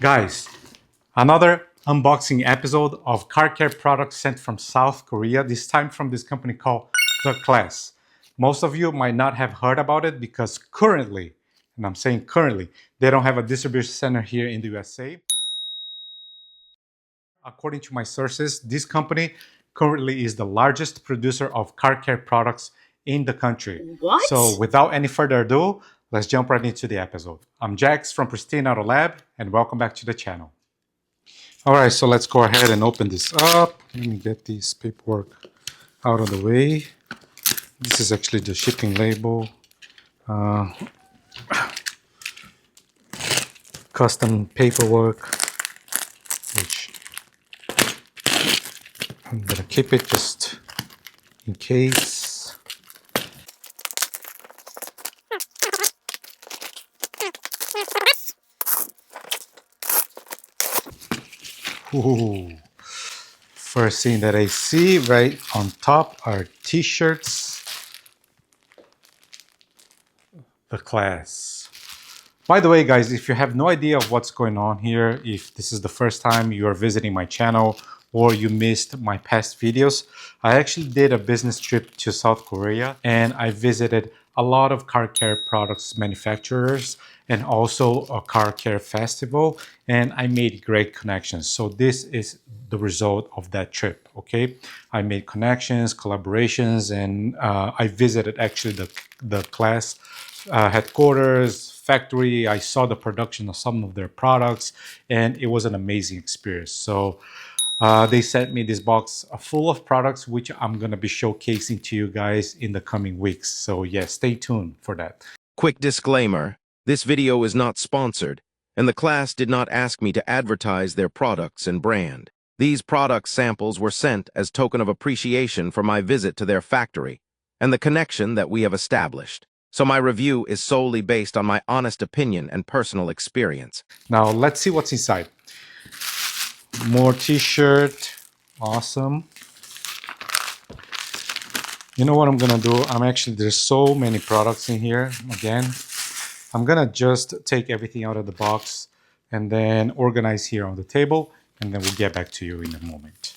Guys, another unboxing episode of car care products sent from South Korea, this time from this company called The Class. Most of you might not have heard about it because currently, and I'm saying currently, they don't have a distribution center here in the USA. According to my sources, this company currently is the largest producer of car care products in the country. What? So without any further ado, let's jump right into the episode. I'm Jax from Pristine Auto Lab, and welcome back to the channel. All right, so let's go ahead and open this up. Let me get this paperwork out of the way. This is actually the shipping label. Custom paperwork, which I'm gonna keep it just in case. Ooh. First thing that I see right on top are t-shirts. The Class. By the way, guys, if you have no idea of what's going on here, if this is the first time you are visiting my channel or you missed my past videos, I actually did a business trip to South Korea and I visited a lot of car care products manufacturers and also a car care festival, and I made great connections. So this is the result of that trip, okay? I made connections, collaborations, and I visited actually the Class headquarters, factory. I saw the production of some of their products, and it was an amazing experience. So they sent me this box full of products, which I'm going to be showcasing to you guys in the coming weeks. So yeah, stay tuned for that. Quick disclaimer, this video is not sponsored, and the Class did not ask me to advertise their products and brand. These product samples were sent as token of appreciation for my visit to their factory and the connection that we have established. So my review is solely based on my honest opinion and personal experience. Now let's see what's inside. More t-shirt. Awesome. You know what I'm gonna do? There's so many products in here. Again, I'm gonna just take everything out of the box and then organize here on the table, and then we'll get back to you in a moment.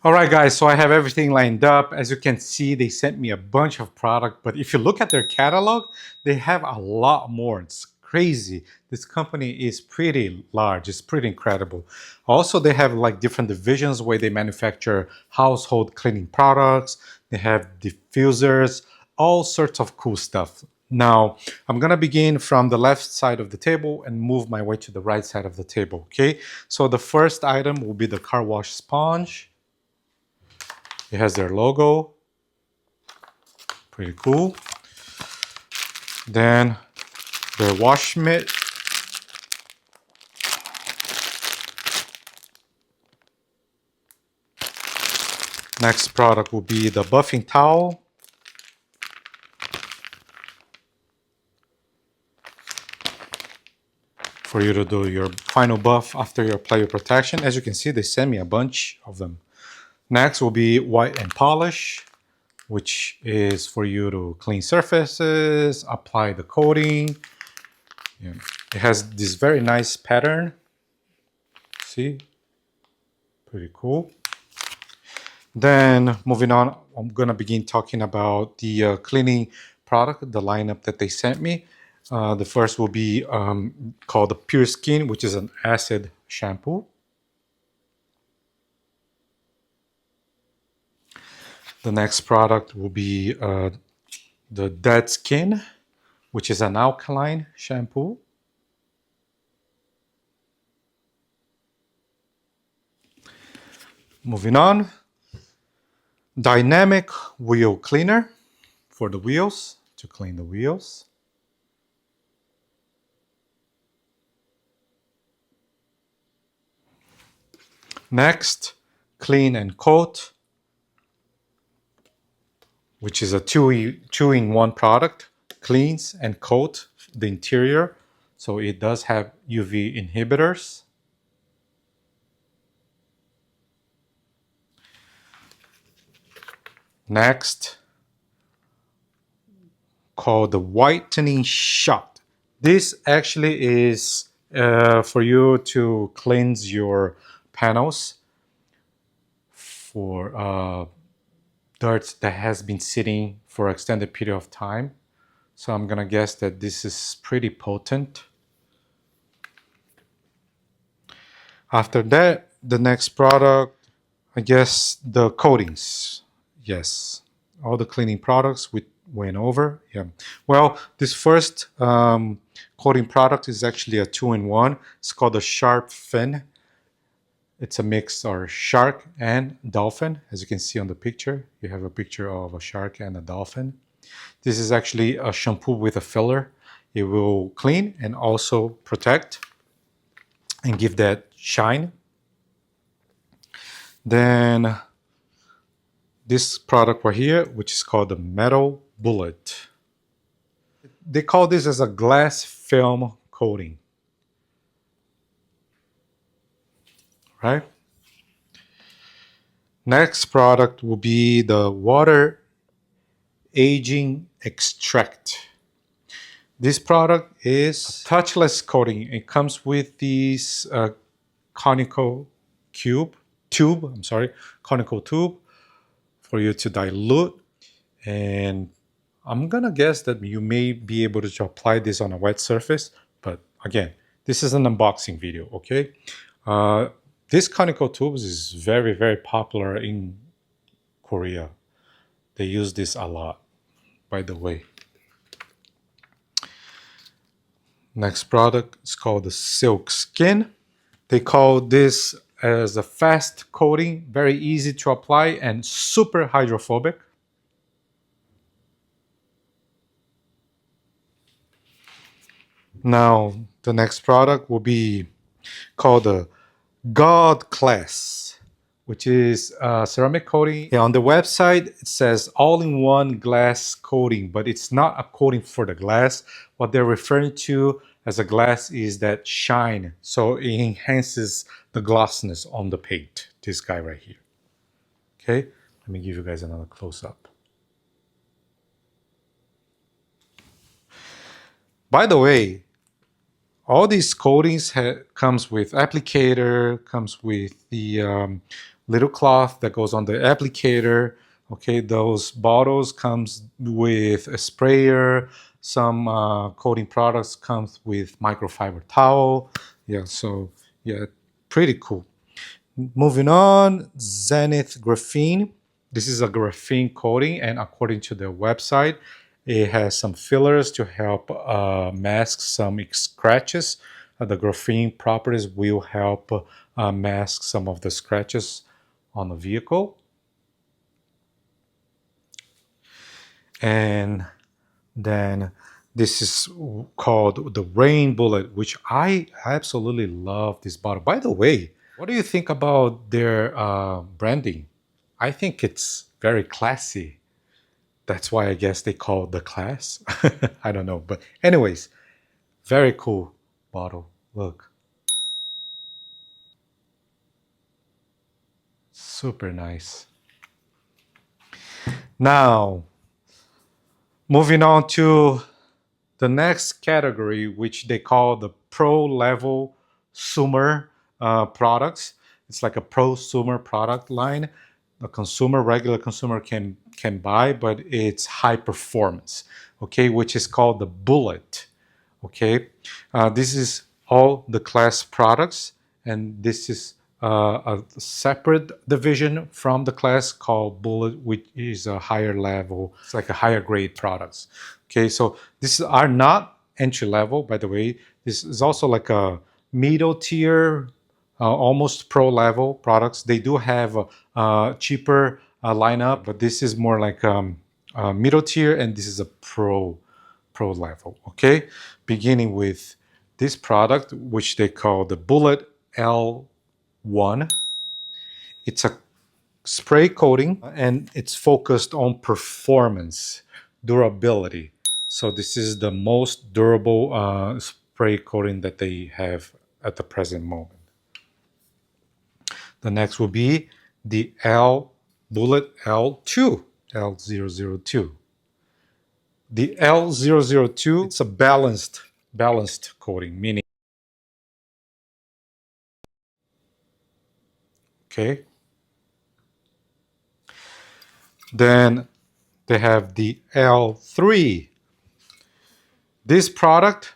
All right, guys, so I have everything lined up. As you can see, they sent me a bunch of product, but if you look at their catalog, they have a lot more. It's crazy. This company is pretty large. It's pretty incredible. Also, they have like different divisions where they manufacture household cleaning products. They have diffusers, all sorts of cool stuff. Now, I'm gonna begin from the left side of the table and move my way to the right side of the table, okay? So the first item will be the car wash sponge. It has their logo, pretty cool. Then their wash mitt. Next product will be the buffing towel. For you to do your final buff after you apply your protection. As you can see, they sent me a bunch of them. Next will be white and polish, which is for you to clean surfaces, apply the coating. Yeah. It has this very nice pattern. See? Pretty cool. Then moving on, I'm gonna begin talking about the cleaning product, the lineup that they sent me. The first will be called the Pure Skin, which is an acid shampoo. The next product will be the Dead Skin, which is an alkaline shampoo. Moving on, Dynamic Wheel Cleaner for the wheels, to clean the wheels. Next, Clean and Coat, which is a two-in-one product, cleans and coat the interior. So it does have UV inhibitors. Next, called the Whitening Shot. This actually is for you to cleanse your panels for dirt that has been sitting for an extended period of time. So I'm gonna guess that this is pretty potent. After that, the next product, I guess the coatings. Yes, all the cleaning products we went over. Yeah. Well, this first coating product is actually a 2-in-1. It's called a Sharp Fin. It's a mix of shark and dolphin. As you can see on the picture, you have a picture of a shark and a dolphin. This is actually a shampoo with a filler. It will clean and also protect and give that shine. Then this product right here, which is called the Metal Bullet. They call this as a glass film coating, right? Next product will be the Water Aging Extract. This product is a touchless coating. It comes with these conical conical tube for you to dilute. And I'm gonna guess that you may be able to apply this on a wet surface, but again, this is an unboxing video, okay? This conical tubes is very, very popular in Korea. They use this a lot, by the way. Next product is called the Silk Skin. They call this as a fast coating, very easy to apply and super hydrophobic. Now, the next product will be called the God Class, which is a ceramic coating. Yeah, on the website, it says all-in-one glass coating, but it's not a coating for the glass. What they're referring to as a glass is that shine. So it enhances the glossiness on the paint, this guy right here. Okay, let me give you guys another close-up. By the way, all these coatings comes with applicator, comes with the little cloth that goes on the applicator. Okay, those bottles comes with a sprayer. Some coating products comes with microfiber towel. Yeah, so yeah, pretty cool. Moving on, Zenith Graphene. This is a graphene coating, and according to the website, it has some fillers to help mask some scratches. The graphene properties will help mask some of the scratches on the vehicle. And then this is called the Rain Bullet, which I absolutely love this bottle. By the way, what do you think about their branding? I think it's very classy. That's why I guess they call it the class. I don't know. But anyways, very cool bottle. Look. Super nice. Now, moving on to the next category, which they call the pro level consumer products. It's like a prosumer product line. Regular consumer can buy, but it's high performance. Okay, which is called the Bullet. Okay, this is all the class products, and this is a separate division from the class called Bullet, which is a higher level. It's like a higher grade products. Okay, so these are not entry level, by the way. This is also like a middle tier, almost pro level products. They do have a cheaper lineup, but this is more like middle tier, and this is a pro level. Okay, beginning with this product, which they call the Bullet L1. It's a spray coating, and it's focused on performance, durability. So this is the most durable spray coating that they have at the present moment. The next will be the Bullet L2, L002. The L002, it's a balanced coating, meaning Okay. Then they have the L3. This product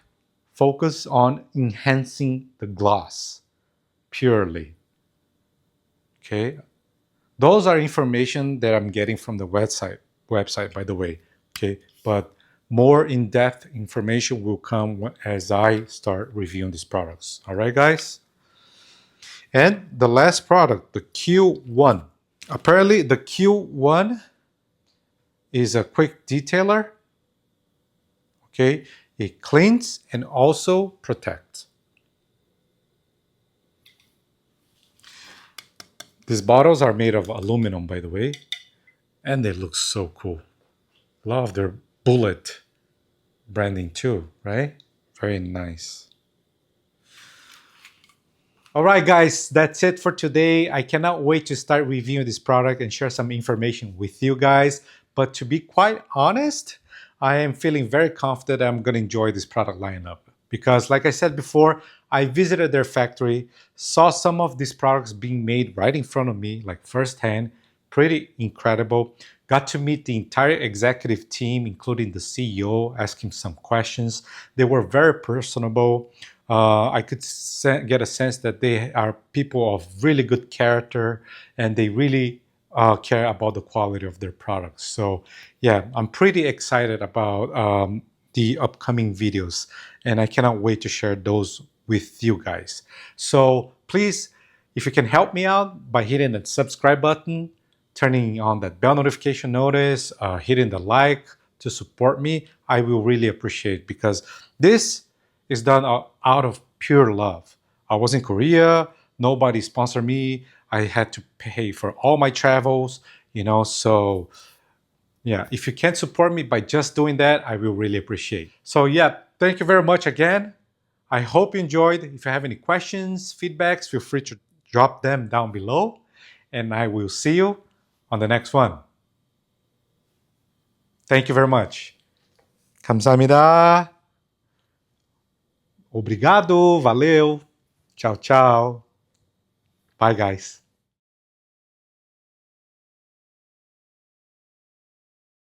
focus on enhancing the gloss purely. Okay. Those are information that I'm getting from the website, by the way. Okay. But more in-depth information will come as I start reviewing these products. All right, guys? And the last product, the Q1. Apparently, the Q1 is a quick detailer. Okay. It cleans and also protects. These bottles are made of aluminum, by the way, and they look so cool. Love their bullet branding too, right? Very nice. All right, guys, that's it for today. I cannot wait to start reviewing this product and share some information with you guys. But to be quite honest, I am feeling very confident I'm going to enjoy this product lineup because, like I said before, I visited their factory, saw some of these products being made right in front of me, like firsthand. Pretty incredible. Got to meet the entire executive team, including the CEO, asking some questions. They were very personable. I could get a sense that they are people of really good character and they really care about the quality of their products. So, yeah, I'm pretty excited about the upcoming videos and I cannot wait to share those with you guys. So, please, if you can help me out by hitting that subscribe button, turning on that bell notification notice, hitting the like to support me, I will really appreciate because this is done out of pure love. I was in Korea, nobody sponsored me. I had to pay for all my travels, so yeah, if you can support me by just doing that, I will really appreciate. So yeah, thank you very much again. I hope you enjoyed. If you have any questions, feedbacks, feel free to drop them down below and I will see you on the next one. Thank you very much. 감사합니다. Obrigado, valeu. Tchau, tchau. Bye, guys.